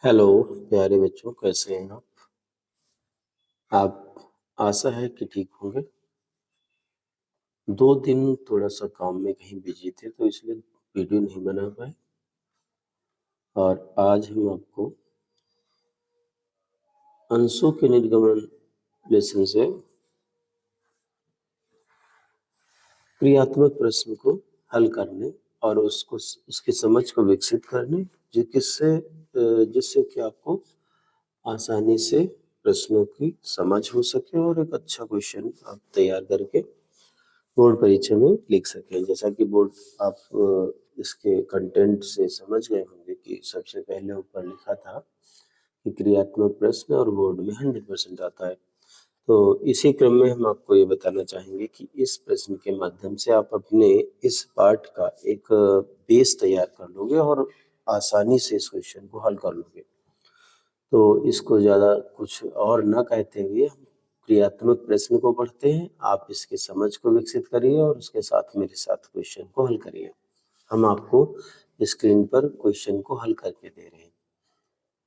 Hello प्यारे बच्चों, कैसे हैं आप आशा है कि ठीक होंगे। 2 दिन थोड़ा सा काम में कहीं बिजी थे तो इसलिए वीडियो नहीं बना पाए। और आज हम आपको अंशों के निर्गमन लेसन से क्रियात्मक प्रश्न को हल करने और उसकी समझ को विकसित करने जिससे कि आपको आसानी से प्रश्नों की समझ हो सके और एक अच्छा क्वेश्चन आप तैयार करके बोर्ड परीक्षा में लिख सकें। जैसा कि बोर्ड आप इसके कंटेंट से समझ गए होंगे कि सबसे पहले ऊपर लिखा था कि क्रियात्मक प्रश्न और बोर्ड में 100% आता है। तो इसी क्रम में हम आपको ये बताना चाहेंगे कि इस प्रश्न के माध्यम से आप अपने इस पार्ट का एक बेस तैयार कर लोगे और आसानी से इस क्वेश्चन को हल कर लोगे। तो इसको ज़्यादा कुछ और न कहते हुए हम क्रियात्मक प्रश्न को पढ़ते हैं। आप इसकी समझ को विकसित करिए और उसके साथ मेरे साथ क्वेश्चन को हल करिए। हम आपको स्क्रीन पर क्वेश्चन को हल करके दे रहे हैं।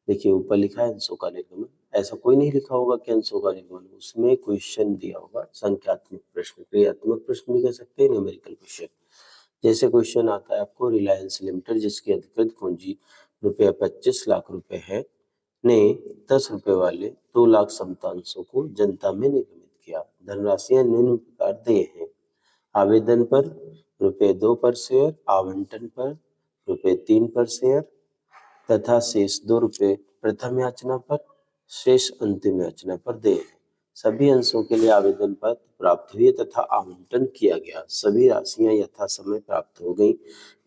देखिए ऊपर लिखा है अंशों का निर्गमन। ऐसा कोई नहीं लिखा होगा कि अंशों का निर्गमन, उसमें क्वेश्चन दिया होगा संख्यात्मक प्रश्न, क्रियात्मक प्रश्न भी कह सकते हैं, न्यूमेरिकल क्वेश्चन। जैसे क्वेश्चन आता है आपको, रिलायंस लिमिटेड जिसकी अधिकृत पूंजी रुपया 25 लाख रुपए है ने 10 रुपए वाले 2 लाख समतांशों को जनता में निर्गमित किया। धनराशियां निम्न प्रकार देय हैं। आवेदन पर ₹2 पर शेयर, आवंटन पर ₹3 पर शेयर तथा शेष ₹2 प्रथम याचना पर, शेष अंतिम याचना पर देय है। सभी अंशों के लिए आवेदन पत्र प्राप्त हुए तथा आवंटन किया गया। सभी राशियां यथा समय प्राप्त हो गई।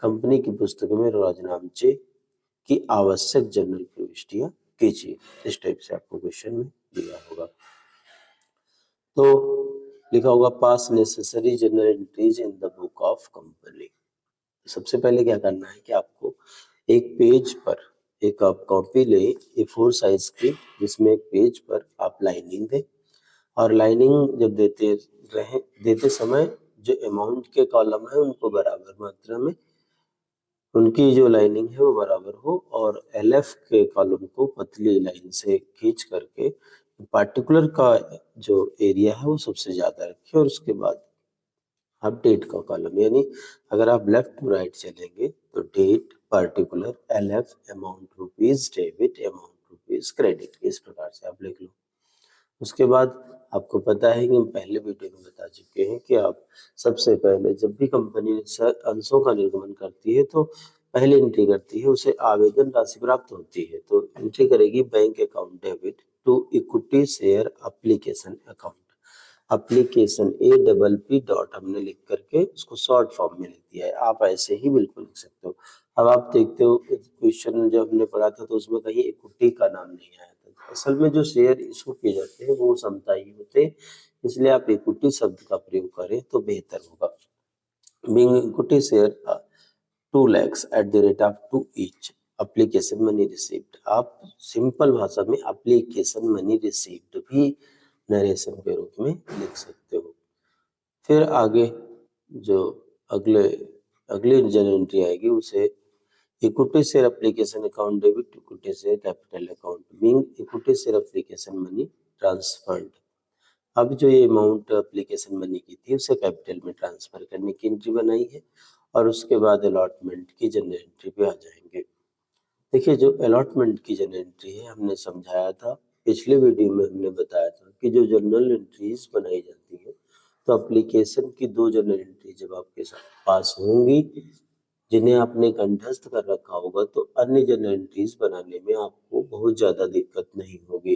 कंपनी की पुस्तक में राजनामचे की आवश्यक जनरल प्रविष्टियां कीजिए। इस टाइप से आपको क्वेश्चन में दिया होगा। तो लिखा होगा पास necessary general entries in the book of company. सबसे पहले क्या करना है कि आपको एक पेज पर एक आप कॉपी ले A4 साइज की, जिसमें एक पेज पर आप लाइनिंग दें और लाइनिंग जब देते समय जो अमाउंट के कॉलम है उनको बराबर मात्रा में, उनकी जो लाइनिंग है वो बराबर हो और LF के कॉलम को पतली लाइन से खींच करके पार्टिकुलर का जो एरिया है वो सबसे ज्यादा रखिए। और उसके बाद आप डेट का कॉलम, यानी अगर आप लेफ्ट टू राइट चलेंगे तो date, particular, LF, amount rupees debit, amount rupees credit, इस प्रकार से आप लिख लो। उसके बाद आपको पता है कि हम पहले वीडियो में बता चुके हैं कि आप सबसे पहले जब भी कंपनी अंशों का निर्गमन करती है तो पहले एंट्री करती है, उसे आवेदन राशि प्राप्त होती है तो एंट्री करेगी bank account debit to equity share application account. Application APP dot हमने लिख करके उसको शॉर्ट फॉर्म में लिख दिया है। आप ऐसे ही बिल्कुल लिख सकते हो। अब आप देखते हो क्वेश्चन जब हमने पढ़ा था तो उसमें कहीं इक्विटी का नाम नहीं आया था। असल में जो शेयर इशू किए जाते हैं वो समताई होते हैं, इसलिए आप इक्विटी शब्द का प्रयोग करें तो बेहतर होगा। Being equity share 2 lakhs at the rate of 2 each, application money received। आप सिंपल भाषा में एप्लीकेशन मनी रिसीव्ड भी नरेशन के रूप में लिख सकते हो। फिर आगे जो अगले अगली जनरल एंट्री आएगी उसे equity share application account debit equity share capital account being equity share application money transferred. अब जो ये अमाउंट एप्लीकेशन मनी की थी उसे कैपिटल में ट्रांसफर करने की एंट्री बनाई है और उसके बाद अलॉटमेंट की जनरल एंट्री पे आ जाएंगे। देखिए जो अलॉटमेंट की जनरल एंट्री है हमने समझाया था, पिछले वीडियो में हमने बताया था कि जो जनरल एंट्रीज बनाई जाती है तो एप्लीकेशन की 2 जनरल एंट्री जब आपके साथ पास होंगी जिन्हें आपने कंठस्थ कर रखा होगा तो अन्य जनरल एंट्रीज बनाने में आपको बहुत ज्यादा दिक्कत नहीं होगी।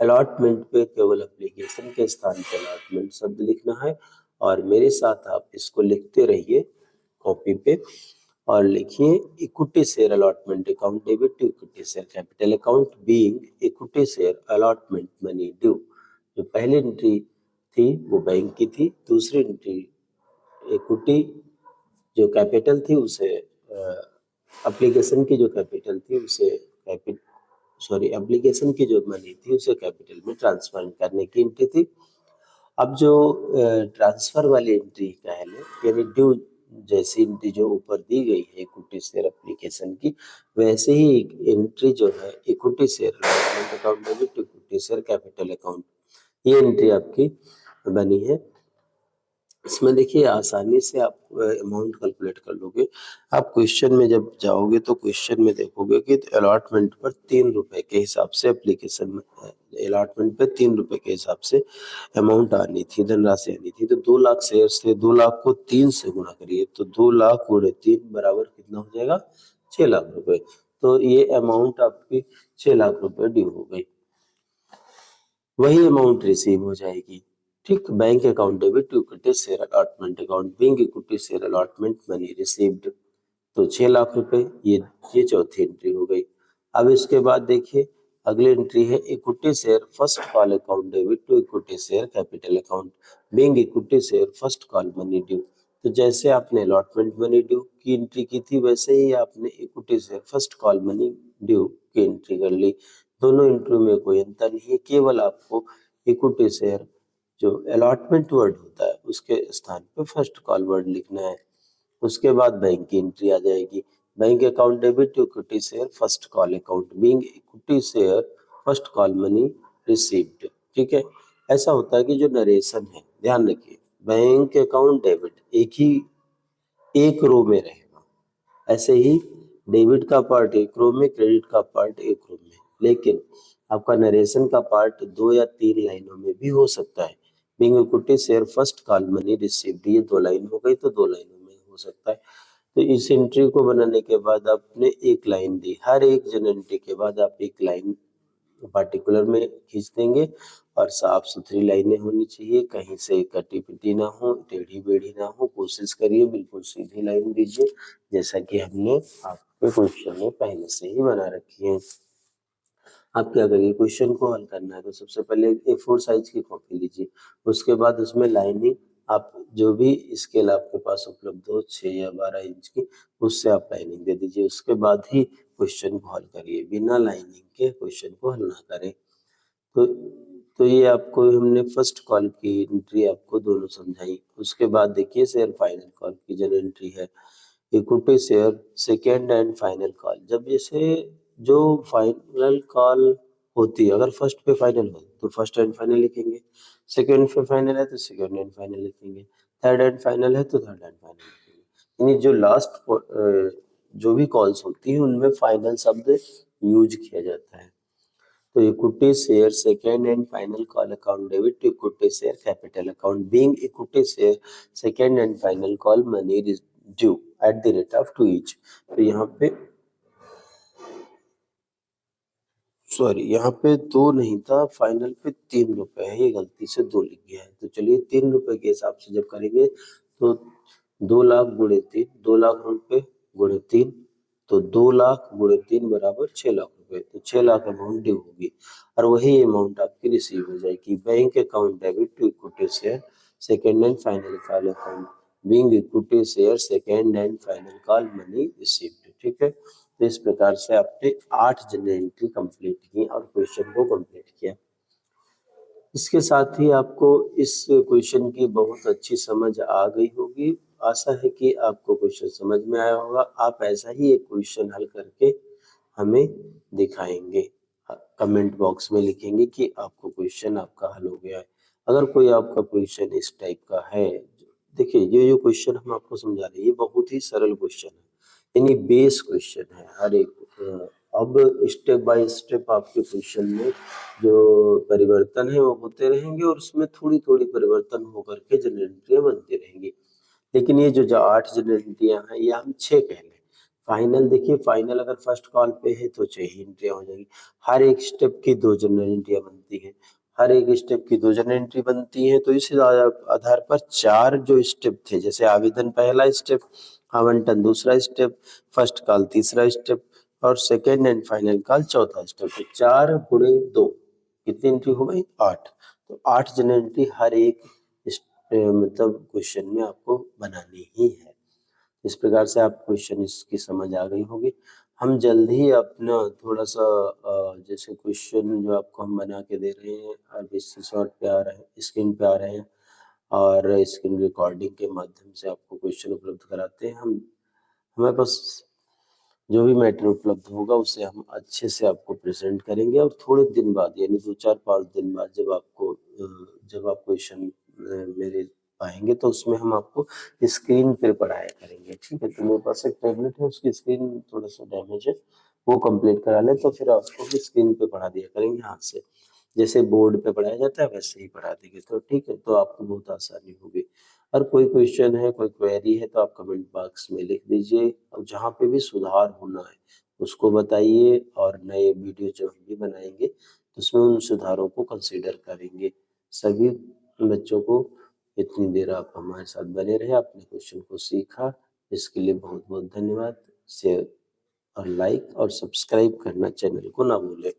अलॉटमेंट पे केवल एप्लीकेशन के स्थान पर अलॉटमेंट शब्द लिखना है और मेरे साथ आप इसको लिखते रहिए कॉपी पे और लिखिए equity share allotment account debit to equity share capital account being equity share allotment money due. जो पहली एंट्री थी वो बैंक की थी, दूसरी एंट्री इक्विटी जो कैपिटल थी उसे एप्लीकेशन की जो कैपिटल थी उसे एप्लीकेशन की जो मनी थी उसे कैपिटल में ट्रांसफर करने की एंट्री थी। अब जो ट्रांसफर वाली एंट्री का है यानी ड्यू जैसी एंट्री जो ऊपर दी गई है इक्विटी शेयर एप्लीकेशन की, वैसे ही एंट्री जो है equity share allotment account debit to equity share capital account, ये एंट्री आपकी बनी है। इसमें देखिए आसानी से आप अमाउंट कैलकुलेट कर लोगे। आप क्वेश्चन में जब जाओगे तो क्वेश्चन में देखोगे कि अलॉटमेंट पर 3 रुपए के हिसाब से एप्लीकेशन में अलॉटमेंट पे 3 रुपए के हिसाब से अमाउंट आनी थी, धनराशि आनी थी। तो 2 लाख शेयर्स थे, 2 लाख को 3 से गुणा करिए तो 2 लाख गुणे 3 बराबर कितना हो जाएगा? 6 लाख रुपए। तो ये अमाउंट आपकी 6 लाख रुपए ड्यू हो गई। वही अमाउंट रिसीव हो जाएगी। ठीक, bank account debit to equity share allotment account being equity share allotment money received, तो 6 लाख रुपए, ये चौथी एंट्री हो गई। अब इसके बाद देखिए अगली एंट्री है equity share first call account debit to equity share capital account being equity share first call money due. तो जैसे आपने अलॉटमेंट मनी ड्यू की एंट्री की थी वैसे ही आपने equity share first call money due की एंट्री कर ली। दोनों एंट्री में कोई अंतर नहीं है, केवल आपको इक्विटी शेयर जो अलॉटमेंट वर्ड होता है उसके स्थान पे फर्स्ट कॉल वर्ड लिखना है। उसके बाद बैंक की एंट्री आ जाएगी, bank account debit to equity share first call account being equity share first call money received. ठीक है, ऐसा होता है कि जो नरेशन है, ध्यान रखिए, बैंक अकाउंट डेबिट एक रो में रहेगा, ऐसे ही डेबिट का पार्ट एक रो में, क्रेडिट का पार्ट एक रो में, लेकिन आपका नरेशन का पार्ट 2 या 3 लाइनों में भी हो सकता है। Being equity share first call money received, ये 2 लाइन हो गई तो 2 लाइनों में हो सकता है। तो इस एंट्री को बनाने के बाद आपने एक लाइन दी, हर एक जन एंट्री के बाद आप एक लाइन पार्टिकुलर में खींच देंगे और साफ सुथरी लाइनें होनी चाहिए, कहीं से कटी पिटी ना हो, टेढ़ी बेढ़ी ना हो, कोशिश करिए बिल्कुल सीधी लाइन दीजिए जैसा कि हमने आपके क्वेश्चन में पहले से ही बना रखी है। आप क्या करिए, क्वेश्चन को हल करना है तो सबसे पहले A4 साइज की कॉपी लीजिए, उसके बाद उसमें लाइनिंग आप जो भी स्केल आपके पास उपलब्ध हो 6 या 12 इंच की, उससे आप लाइनिंग दे दीजिए। उसके बाद ही क्वेश्चन को हल करिए, बिना लाइनिंग के क्वेश्चन को हल ना करें। तो तो ये आपको हमने फर्स्ट कॉल की एंट्री आपको दोनों समझाई। उसके बाद देखिए शेयर फाइनल कॉल की जो एंट्री है, equity share second and final call. जब जैसे जो फाइनल कॉल होती है, अगर फर्स्ट पे फाइनल हो तो फर्स्ट एंड फाइनल लिखेंगे, सेकेंड पे फाइनल है तो सेकेंड एंड फाइनल लिखेंगे, थर्ड एंड फाइनल है तो थर्ड एंड फाइनल लिखेंगे। यानी जो लास्ट जो भी कॉल्स होती है उनमें फाइनल शब्द यूज किया जाता है। तो equity share second and final call account debit to equity share capital account being equity share second and final call money due at the rate of two each. तो यहाँ पे 2 नहीं था, फाइनल पे 3 रुपए है, ये गलती से 2 लिख गया है। तो चलिए 3 रुपए के हिसाब से जब करेंगे तो 2 लाख गुणे 3, 2 लाख रुपए गुणे 3, तो 2 लाख गुणे 3 बराबर 6 लाख रुपए, तो 6 लाख अमाउंट ड्यू होगी और वही अमाउंट आपकी रिसीव हो जाएगी। Bank account debit to equity share second and final call account being equity share second and final call money received. ठीक है, तो इस प्रकार से आपने 8 जनरल एंट्री कंप्लीट की और क्वेश्चन को कंप्लीट किया। इसके साथ ही आपको इस क्वेश्चन की बहुत अच्छी समझ आ गई होगी। आशा है कि आपको क्वेश्चन समझ में आया होगा। आप ऐसा ही एक क्वेश्चन हल करके हमें दिखाएंगे, कमेंट बॉक्स में लिखेंगे कि आपको क्वेश्चन आपका हल हो गया है। अगर कोई आपका क्वेश्चन इस टाइप का है, देखिए ये जो क्वेश्चन हम आपको समझा रहे हैं ये बहुत ही सरल क्वेश्चन है, यानी बेस क्वेश्चन है हर एक। अब स्टेप बाय स्टेप आपके क्वेश्चन में जो परिवर्तन है वो होते रहेंगे और उसमें थोड़ी थोड़ी परिवर्तन होकर के जनरेटरियां बनती रहेंगी। लेकिन ये जो 8 जनरेटरियां हैं ये हम 6 कह लें। फाइनल देखिए, फाइनल अगर फर्स्ट कॉल पे है तो 6 ही एंट्रियां हो जाएगी। हर एक स्टेप की 2 जनरल एंट्रियां बनती हैं, हर एक स्टेप की 2 जनरल एंट्री बनती हैं। तो इस आधार पर 4 जो स्टेप थे, जैसे आवेदन पहला स्टेप, आवंटन दूसरा स्टेप, फर्स्ट कॉल तीसरा स्टेप और सेकेंड एंड फाइनल कॉल चौथा स्टेप। तो 4 गुणे 2 कितनी एंट्री हो गई? 8। तो 8 जनरल एंट्री हर एक मतलब क्वेश्चन में आपको बनानी ही है। इस प्रकार से आप क्वेश्चन इसकी समझ आ गई होगी। हम जल्द ही अपना थोड़ा सा जैसे क्वेश्चन जो आपको हम बना के दे रहे हैं अब इस शॉर्ट पे आ रहे हैं, स्क्रीन पे आ रहे हैं, और स्क्रीन रिकॉर्डिंग के माध्यम से आपको क्वेश्चन उपलब्ध कराते हैं। हमारे पास जो भी मैटर उपलब्ध होगा उसे हम अच्छे से आपको प्रेजेंट करेंगे और थोड़े दिन बाद यानी 2-4-5 दिन बाद जब आप क्वेश्चन मेरे पाएँगे तो उसमें हम आपको स्क्रीन पे पढ़ाया करेंगे, ठीक है? तो मेरे पास एक टैबलेट है, उसकी स्क्रीन थोड़ा-सा डैमेज है, वो कंप्लीट करा लें तो फिर आपको भी स्क्रीन पे पढ़ा दिया करेंगे हाथ से। जैसे बोर्ड पे पढ़ाया जाता है वैसे ही पढ़ा देंगे, तो ठीक है, तो आपको बहुत आसानी होगी। और कोई क्वेश्चन है, कोई क्वेरी है तो आप कमेंट बॉक्स में लिख दीजिए और जहाँ पे भी सुधार होना है उसको बताइए और नए वीडियो जो हम भी बनाएँगे तो उसमें उन सुधारों को कंसीडर करेंगे। सभी बच्चों को इतनी देर आप हमारे साथ बने रहे, आपने क्वेश्चन को सीखा, इसके लिए बहुत-बहुत धन्यवाद। शेयर और लाइक और सब्सक्राइब करना चैनल को ना भूलें।